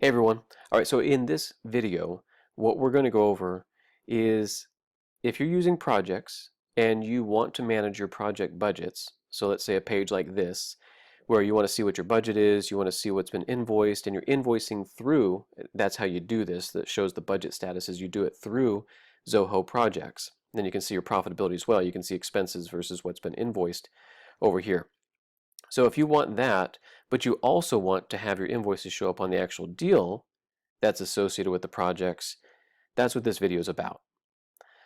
Hey everyone. All right, so in this video, what we're going to go over is if you're using projects and you want to manage your project budgets, so let's say a page like this, where you want to see what your budget is, you want to see what's been invoiced, and you're invoicing through, that's how you do this, that shows the budget status is you do it through Zoho Projects. Then you can see your profitability as well. You can see expenses versus what's been invoiced over here. So if you want that, but you also want to have your invoices show up on the actual deal that's associated with the projects, that's what this video is about.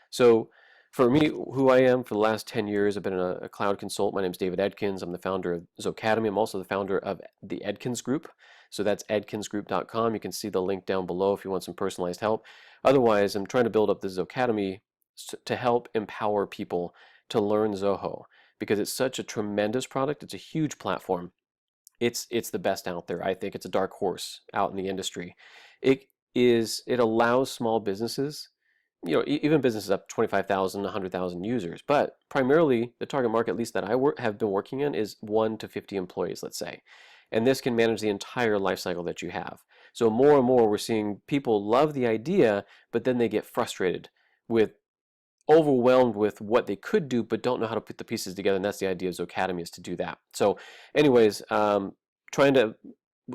So for me, who I am for the last 10 years, I've been a cloud consultant. My name is David Edkins. I'm the founder of Zoho Academy. I'm also the founder of the Edkins Group. So that's edkinsgroup.com. You can see the link down below if you want some personalized help. Otherwise, I'm trying to build up the Zoho Academy to help empower people to learn Zoho because it's such a tremendous product. It's a huge platform. It's the best out there. I think it's a dark horse out in the industry. It allows small businesses, even businesses up 25,000, 100,000 users, but primarily the target market, at least that have been working in, is 1 to 50 employees, let's say. And this can manage the entire life cycle that you have. So more and more we're seeing people love the idea, but then they get frustrated with overwhelmed with what they could do but don't know how to put the pieces together, and that's the idea of Zoho Academy, is to do that. So anyways, trying to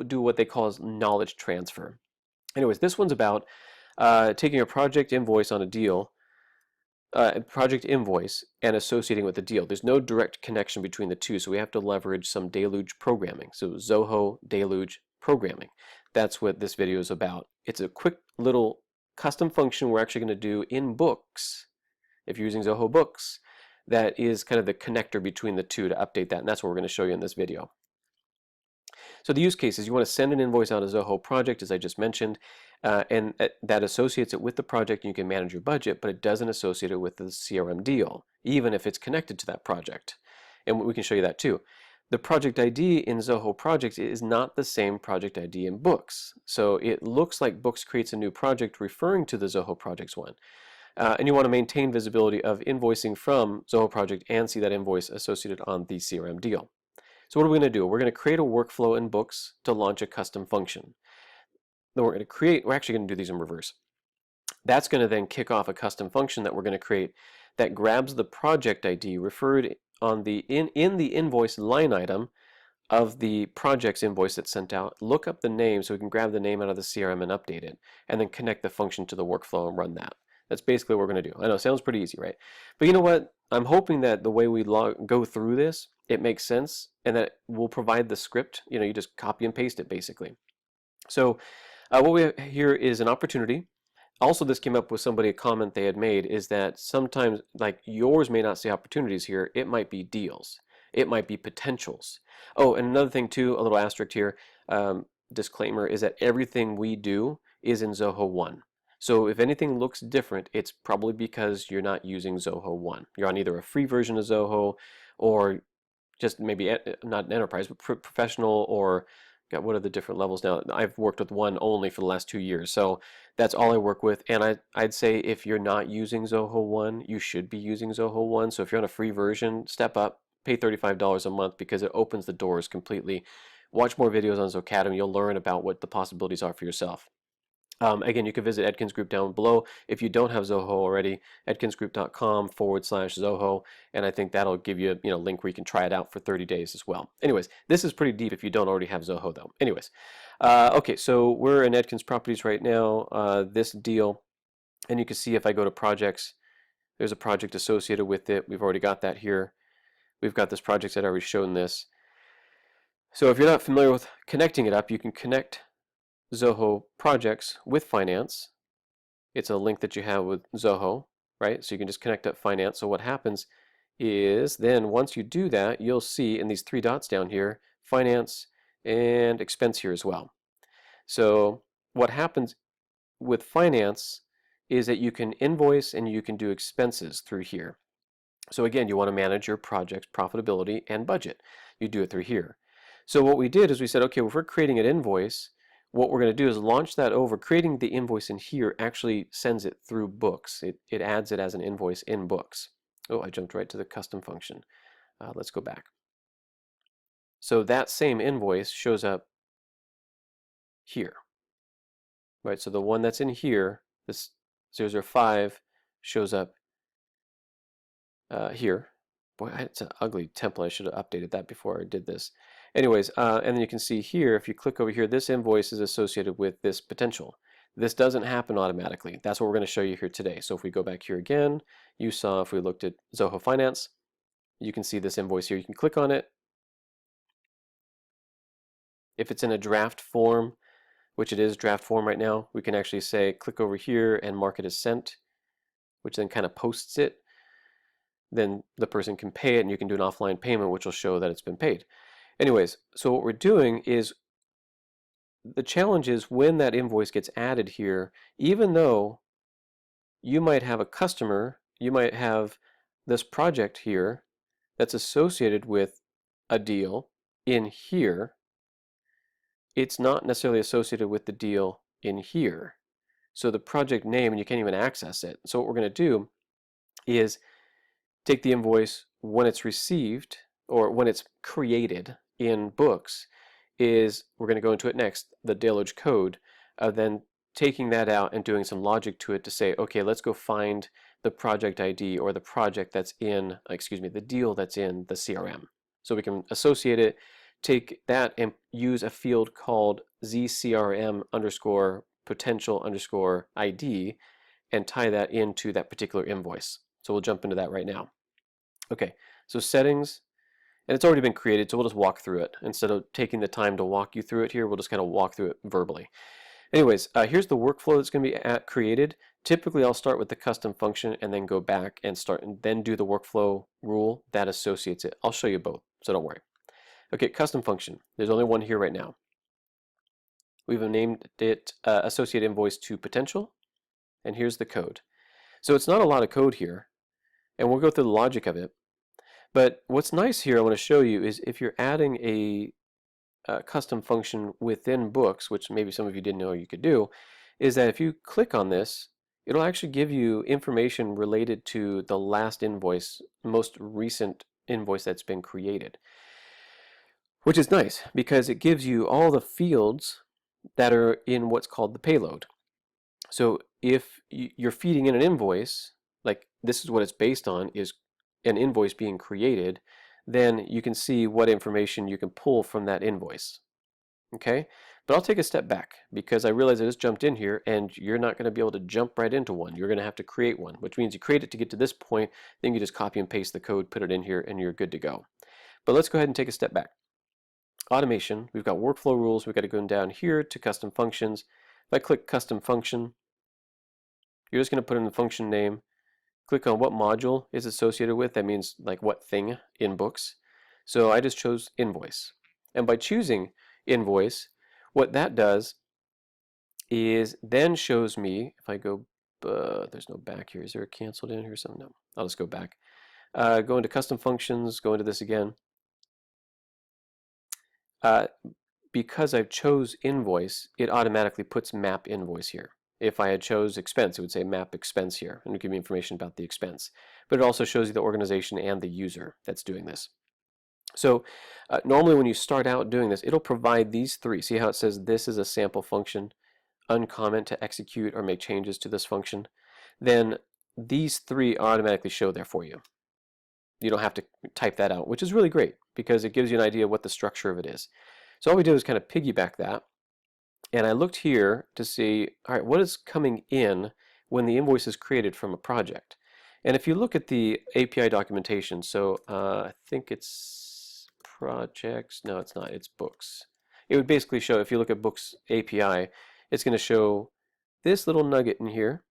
do what they call as knowledge transfer. Anyways, this one's about taking a project invoice on a deal, project invoice, and associating with the deal. There's no direct connection between the two, so we have to leverage some deluge programming. So Zoho deluge programming. That's what this video is about. It's a quick little custom function we're actually going to do in Books. If you're using Zoho Books, that is kind of the connector between the two to update that, and that's what we're going to show you in this video. So the use case is you want to send an invoice out of Zoho Project, as I just mentioned, and that associates it with the project, and you can manage your budget, but it doesn't associate it with the CRM deal, even if it's connected to that project. And we can show you that too. The project ID in Zoho Projects is not the same project ID in Books. So it looks like Books creates a new project referring to the Zoho Projects one. And you want to maintain visibility of invoicing from Zoho Project and see that invoice associated on the CRM deal. So what are we going to do? We're going to create a workflow in Books to launch a custom function. Then we're actually going to do these in reverse. That's going to then kick off a custom function that we're going to create that grabs the project ID referred on in the invoice line item of the project's invoice that's sent out, look up the name so we can grab the name out of the CRM and update it, and then connect the function to the workflow and run that. That's basically what we're going to do. I know it sounds pretty easy, right? But you know what? I'm hoping that the way we go through this, it makes sense, and that we'll provide the script. You just copy and paste it, basically. So what we have here is an opportunity. Also, this came up with a comment they had made, is that sometimes, like, yours may not say opportunities here. It might be deals. It might be potentials. Oh, and another thing too, a little asterisk here, disclaimer, is that everything we do is in Zoho 1. So if anything looks different, it's probably because you're not using Zoho 1. You're on either a free version of Zoho or just maybe not an enterprise, but professional, or what are the different levels now? I've worked with one only for the last 2 years, so that's all I work with. And I'd say if you're not using Zoho 1, you should be using Zoho 1. So if you're on a free version, step up, pay $35 a month, because it opens the doors completely. Watch more videos on Zoho Academy. You'll learn about what the possibilities are for yourself. Again, you can visit Edkins Group down below. If you don't have Zoho already, edkinsgroup.com/Zoho, and I think that'll give you a link where you can try it out for 30 days as well. Anyways, this is pretty deep if you don't already have Zoho though. Anyways, okay, so we're in Edkins Properties right now, this deal, and you can see if I go to projects, there's a project associated with it. We've already got that here. We've got this project that I've already shown this. So if you're not familiar with connecting it up, you can connect Zoho Projects with Finance. It's a link that you have with Zoho, right? So you can just connect up Finance. So what happens is then once you do that, you'll see in these 3 dots down here, Finance and Expense here as well. So what happens with Finance is that you can invoice and you can do expenses through here. So again, you want to manage your project's profitability and budget. You do it through here. So what we did is we said, okay, well, if we're creating an invoice, what we're going to do is launch that over. Creating the invoice in here actually sends it through Books. It adds it as an invoice in Books. Oh, I jumped right to the custom function. Let's go back. So that same invoice shows up here. right? So the one that's in here, this 005, shows up here. Boy, it's an ugly template. I should have updated that before I did this. Anyways, and then you can see here, if you click over here, this invoice is associated with this potential. This doesn't happen automatically. That's what we're going to show you here today. So if we go back here again, you saw if we looked at Zoho Finance, you can see this invoice here. You can click on it. If it's in a draft form, which it is draft form right now, we can actually say click over here and mark it as sent, which then kind of posts it. Then the person can pay it and you can do an offline payment, which will show that it's been paid. Anyways, so what we're doing is, the challenge is when that invoice gets added here, even though you might have a customer, you might have this project here that's associated with a deal in here, it's not necessarily associated with the deal in here. So the project name, and you can't even access it. So what we're going to do is take the invoice when it's received or when it's created in Books, is we're going to go into it next, the deluge code, then taking that out and doing some logic to it to say, okay, let's go find the project ID or the project that's in, the deal that's in the CRM. So we can associate it, take that and use a field called zcrm underscore potential underscore ID and tie that into that particular invoice. So we'll jump into that right now. Okay, so settings, and it's already been created, so we'll just walk through it. Instead of taking the time to walk you through it here, we'll just kind of walk through it verbally. Anyways, here's the workflow that's going to be created. Typically, I'll start with the custom function and then go back and start and then do the workflow rule that associates it. I'll show you both, so don't worry. Okay, custom function. There's only one here right now. We've named it associate invoice to potential, and here's the code. So it's not a lot of code here, and we'll go through the logic of it. But what's nice here I want to show you is if you're adding a custom function within Books, which maybe some of you didn't know you could do, is that if you click on this, it'll actually give you information related to the last invoice, most recent invoice that's been created. Which is nice because it gives you all the fields that are in what's called the payload. So if you're feeding in an invoice, like this is what it's based on, is an invoice being created, then you can see what information you can pull from that invoice. Okay, but I'll take a step back because I realize I just jumped in here and you're not going to be able to jump right into one. You're going to have to create one, which means you create it to get to this point, then you just copy and paste the code, put it in here, and you're good to go. But let's go ahead and take a step back. Automation, we've got workflow rules, we've got to go down here to custom functions. If I click custom function, you're just going to put in the function name, click on what module is associated with, that means like what thing in Books. So I just chose invoice. And by choosing invoice, what that does is then shows me, if I go, there's no back here, is there a canceled in here or something? No, I'll just go back. Go into custom functions, go into this again. Because I've chose invoice, it automatically puts map invoice here. If I had chose expense, it would say map expense here, and it would give me information about the expense. But it also shows you the organization and the user that's doing this. So normally when you start out doing this, it'll provide these three. See how it says this is a sample function, uncomment to execute or make changes to this function? Then these three automatically show there for you. You don't have to type that out, which is really great because it gives you an idea of what the structure of it is. So all we do is kind of piggyback that. And I looked here to see, all right, what is coming in when the invoice is created from a project? And if you look at the API documentation, so I think it's projects, no it's not, it's Books. It would basically show, if you look at Books API, it's going to show this little nugget in here.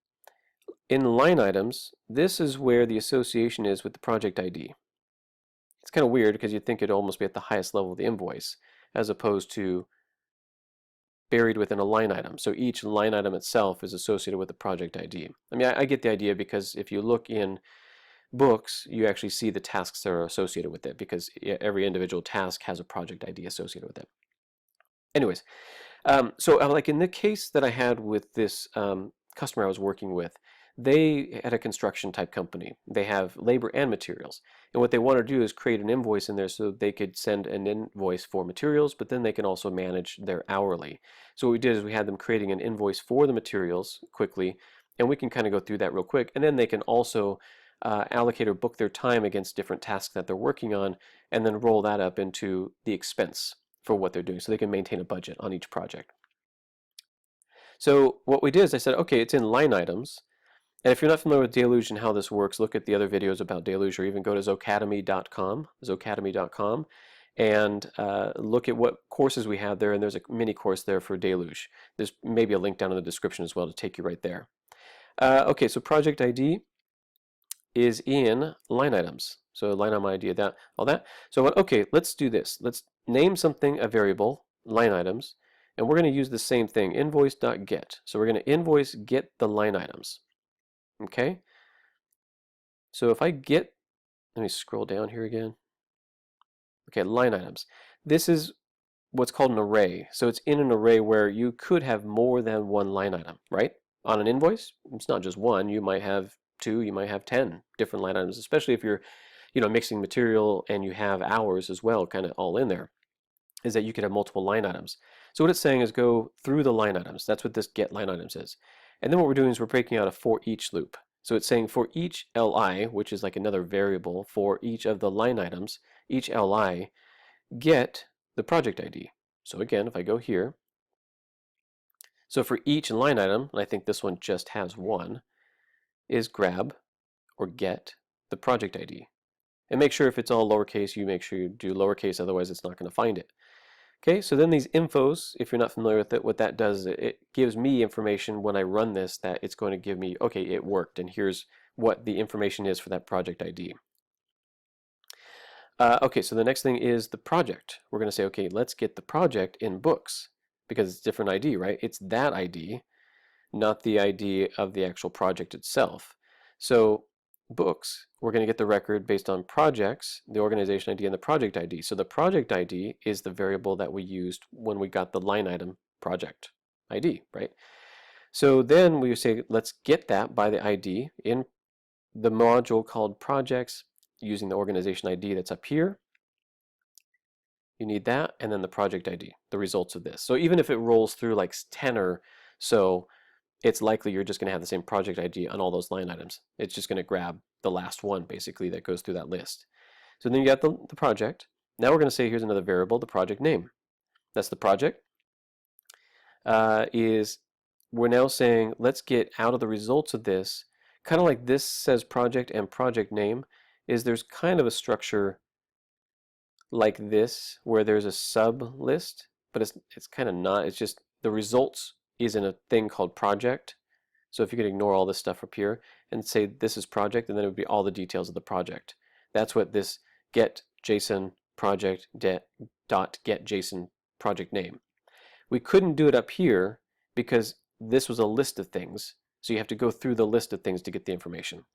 In line items, this is where the association is with the project ID. It's kind of weird because you'd think it'd almost be at the highest level of the invoice as opposed to buried within a line item. So each line item itself is associated with the project ID. I mean, I get the idea because if you look in Books, you actually see the tasks that are associated with it because every individual task has a project ID associated with it. Anyways, so like in the case that I had with this customer I was working with, they had a construction type company. They have labor and materials. And what they want to do is create an invoice in there so they could send an invoice for materials, but then they can also manage their hourly. So what we did is we had them creating an invoice for the materials quickly, and we can kind of go through that real quick. And then they can also allocate or book their time against different tasks that they're working on, and then roll that up into the expense for what they're doing so they can maintain a budget on each project. So what we did is I said, okay, it's in line items. And if you're not familiar with Deluge and how this works, look at the other videos about Deluge, or even go to zohacademy.com, and look at what courses we have there, and there's a mini course there for Deluge. There's maybe a link down in the description as well to take you right there. Okay, so project ID is in line items. So line item ID, all that. So okay, let's do this. Let's name something a variable, line items, and we're going to use the same thing, invoice.get. So we're going to invoice get the line items. Okay, so if I get, let me scroll down here again. Okay, line items. This is what's called an array. So it's in an array where you could have more than one line item, right? On an invoice, it's not just one. You might have 2, you might have 10 different line items, especially if you're, mixing material and you have hours as well, kind of all in there, is that you could have multiple line items. So what it's saying is go through the line items. That's what this get line items is. And then what we're doing is we're breaking out a for each loop. So it's saying for each li, which is like another variable for each of the line items, each li, get the project ID. So again, if I go here, so for each line item, and I think this one just has one, is grab or get the project ID. And make sure if it's all lowercase, you make sure you do lowercase, otherwise it's not going to find it. Okay, so then these infos, if you're not familiar with it, what that does is it gives me information when I run this that it's going to give me, okay, it worked, and here's what the information is for that project ID. Okay, so the next thing is the project. We're going to say, okay, let's get the project in books because it's different ID, right? It's that ID, not the ID of the actual project itself. So books, we're going to get the record based on projects, the organization ID, and the project ID. So the project ID is the variable that we used when we got the line item project ID, right? So then we say, let's get that by the ID in the module called projects using the organization ID that's up here. You need that, and then the project ID, the results of this. So even if it rolls through like 10 or so, it's likely you're just going to have the same project ID on all those line items. It's just going to grab the last one, basically, that goes through that list. So then you got the project. Now we're going to say here's another variable, the project name. That's the project. We're now saying let's get out of the results of this, kind of like this says project and project name, is there's kind of a structure like this where there's a sub list, but it's kind of not. It's just the results is in a thing called project. So if you could ignore all this stuff up here and say this is project, and then it would be all the details of the project. That's what this get JSON project dot get JSON project name. We couldn't do it up here because this was a list of things. So you have to go through the list of things to get the information.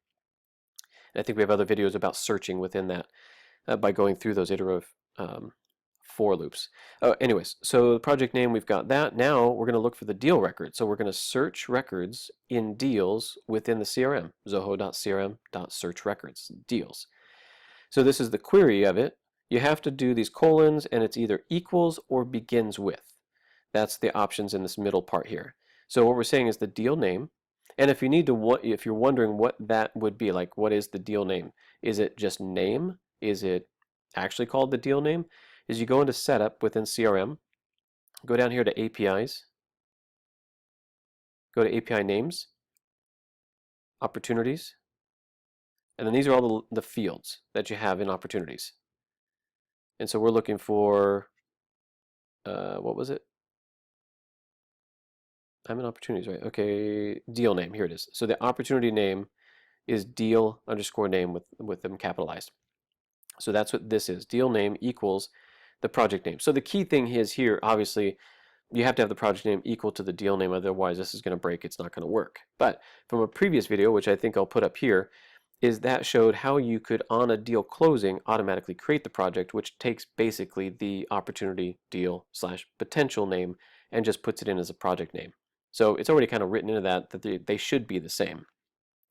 And I think we have other videos about searching within that by going through those iterative for loops. Anyways, so the project name, we've got that. Now we're going to look for the deal record. So we're going to search records in deals within the CRM, zoho.crm.search records, deals. So this is the query of it. You have to do these colons, and it's either equals or begins with. That's the options in this middle part here. So what we're saying is the deal name. And if you need to, if you're wondering what that would be, like what is the deal name? Is it just name? Is it actually called the deal name? Is you go into setup within CRM, go down here to APIs, go to API names, opportunities, and then these are all the fields that you have in opportunities. And so we're looking for, what was it? I'm in opportunities, right? Okay, deal name, here it is. So the opportunity name is deal underscore name with them capitalized. So that's what this is. Deal name equals the project name. So the key thing is here, obviously, you have to have the project name equal to the deal name, otherwise this is going to break, it's not going to work. But from a previous video, which I think I'll put up here, is that showed how you could, on a deal closing, automatically create the project, which takes basically the opportunity deal / potential name and just puts it in as a project name. So it's already kind of written into that they should be the same.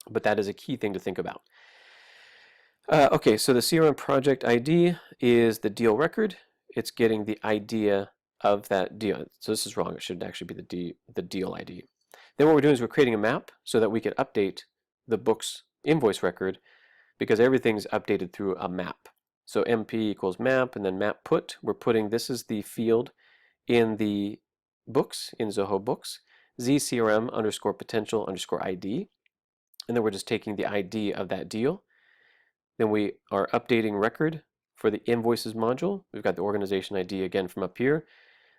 but that is a key thing to think about. Okay, so the CRM project ID is the deal record. It's getting the idea of that deal. So this is wrong. It should actually be the deal ID. Then what we're doing is we're creating a map so that we can update the books invoice record, because everything's updated through a map. So MP equals map, and then map put. We're putting, this is the field in the books, in Zoho Books, ZCRM underscore potential underscore ID. And then we're just taking the ID of that deal. Then we are updating record for the invoices module. We've got the organization ID again from up here.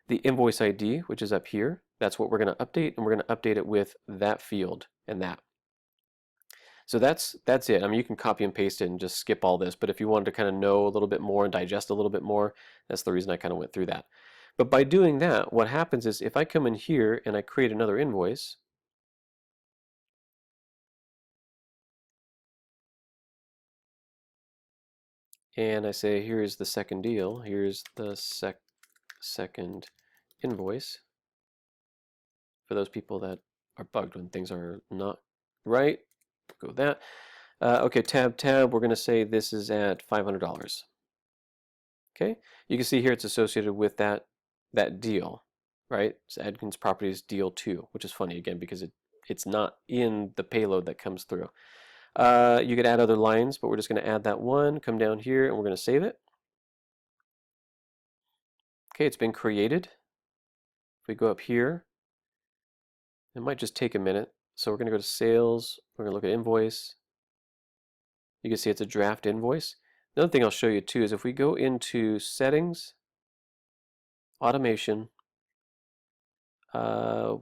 The invoice ID, which is up here, that's what we're going to update, and we're going to update it with that field and that. So that's it. I mean, you can copy and paste it and just skip all this, but if you wanted to kind of know a little bit more and digest a little bit more, that's the reason I kind of went through that. But by doing that, what happens is if I come in here and I create another invoice, and I say, here's the second deal, here's the second invoice, for those people that are bugged when things are not right, go with that. Okay, tab, we're going to say this is at $500. Okay, you can see here it's associated with that deal, right? It's Adkins Properties Deal 2, which is funny again because it's not in the payload that comes through. You could add other lines, but we're just going to add that one, come down here, and we're going to save it. Okay, it's been created. If we go up here, it might just take a minute. So we're going to go to Sales, we're going to look at Invoice. You can see it's a draft invoice. Another thing I'll show you too is if we go into Settings, Automation, Workflow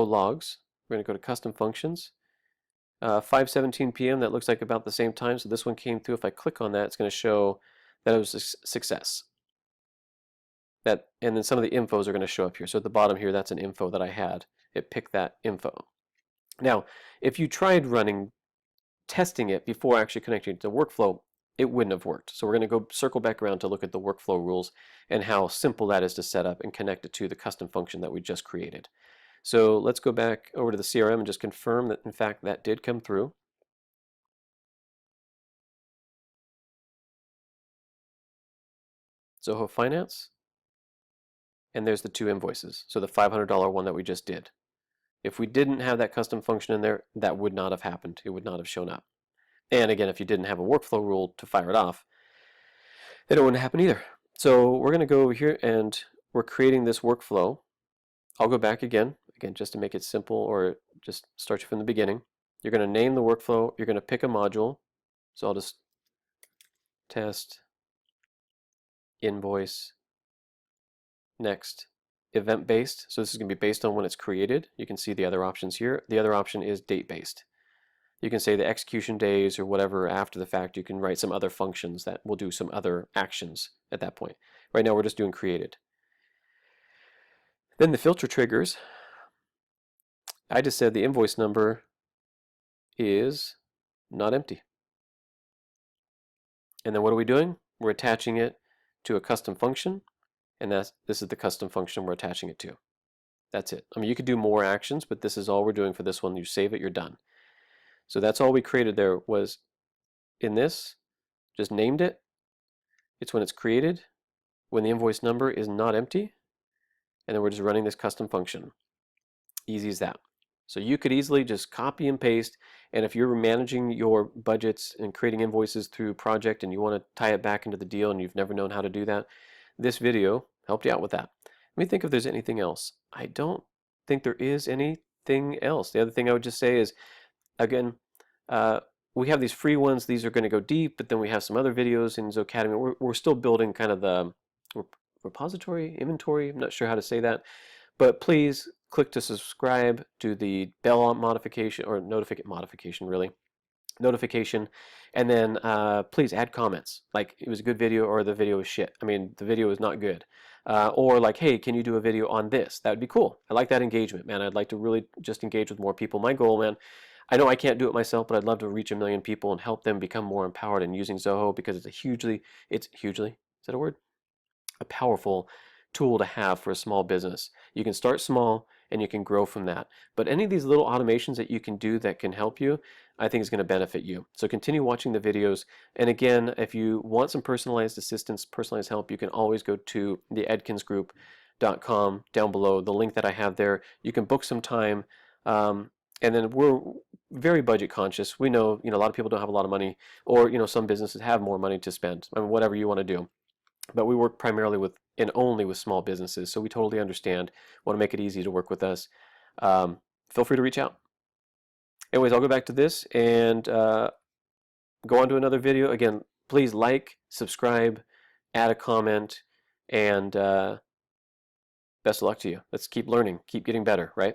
Logs, we're going to go to Custom Functions. 5:17 p.m. that looks like about the same time, so this one came through. If I click on that, it's going to show that it was a success. And then some of the infos are going to show up here. So at the bottom here, that's an info that I had. It picked that info. Now, if you tried testing it before actually connecting it to workflow, it wouldn't have worked. So we're going to go circle back around to look at the workflow rules and how simple that is to set up and connect it to the custom function that we just created. So let's go back over to the CRM and just confirm that in fact that did come through. Zoho Finance, and there's the two invoices. So the $500 one that we just did. If we didn't have that custom function in there, that would not have happened. It would not have shown up. And again, if you didn't have a workflow rule to fire it off, then it wouldn't happen either. So we're going to go over here and we're creating this workflow. I'll go back again just to make it simple, or just start you from the beginning. You're going to name the workflow. You're going to pick a module. So I'll just test invoice. Next, event-based. So this is going to be based on when it's created. You can see the other options here. The other option is date-based. You can say the execution days or whatever after the fact. You can write some other functions that will do some other actions at that point. Right now we're just doing created. Then the filter triggers. I just said the invoice number is not empty. And then what are we doing? We're attaching it to a custom function, and this is the custom function we're attaching it to. That's it. I mean, you could do more actions, but this is all we're doing for this one. You save it, you're done. So that's all we created there was in this, just named it. It's when it's created, when the invoice number is not empty, and then we're just running this custom function. Easy as that. So you could easily just copy and paste, and if you're managing your budgets and creating invoices through Project and you want to tie it back into the deal and you've never known how to do that, this video helped you out with that. Let me think if there's anything else. I don't think there is anything else. The other thing I would just say is, again, we have these free ones. These are going to go deep, but then we have some other videos in Zoho Academy. We're still building kind of the repository, inventory. I'm not sure how to say that. But please click to subscribe to the bell modification, or notification, and then please add comments like it was a good video or the video is shit. I mean, the video is not good. Or like, hey, can you do a video on this? That would be cool. I like that engagement, man. I'd like to really just engage with more people. My goal, man, I know I can't do it myself, but I'd love to reach 1 million people and help them become more empowered in using Zoho, because it's hugely, is that a word? A powerful tool to have for a small business. You can start small and you can grow from that. But any of these little automations that you can do that can help you, I think is going to benefit you. So continue watching the videos. And again, if you want some personalized assistance, personalized help, you can always go to the edkinsgroup.com down below, the link that I have there. You can book some time. And then we're very budget conscious. We know, a lot of people don't have a lot of money, or, some businesses have more money to spend. I mean, whatever you want to do. But we work primarily with and only with small businesses, so we totally understand. Want to make it easy to work with us. Feel free to reach out. Anyways, I'll go back to this and go on to another video. Again, please like, subscribe, add a comment, and best of luck to you. Let's keep learning, keep getting better, right?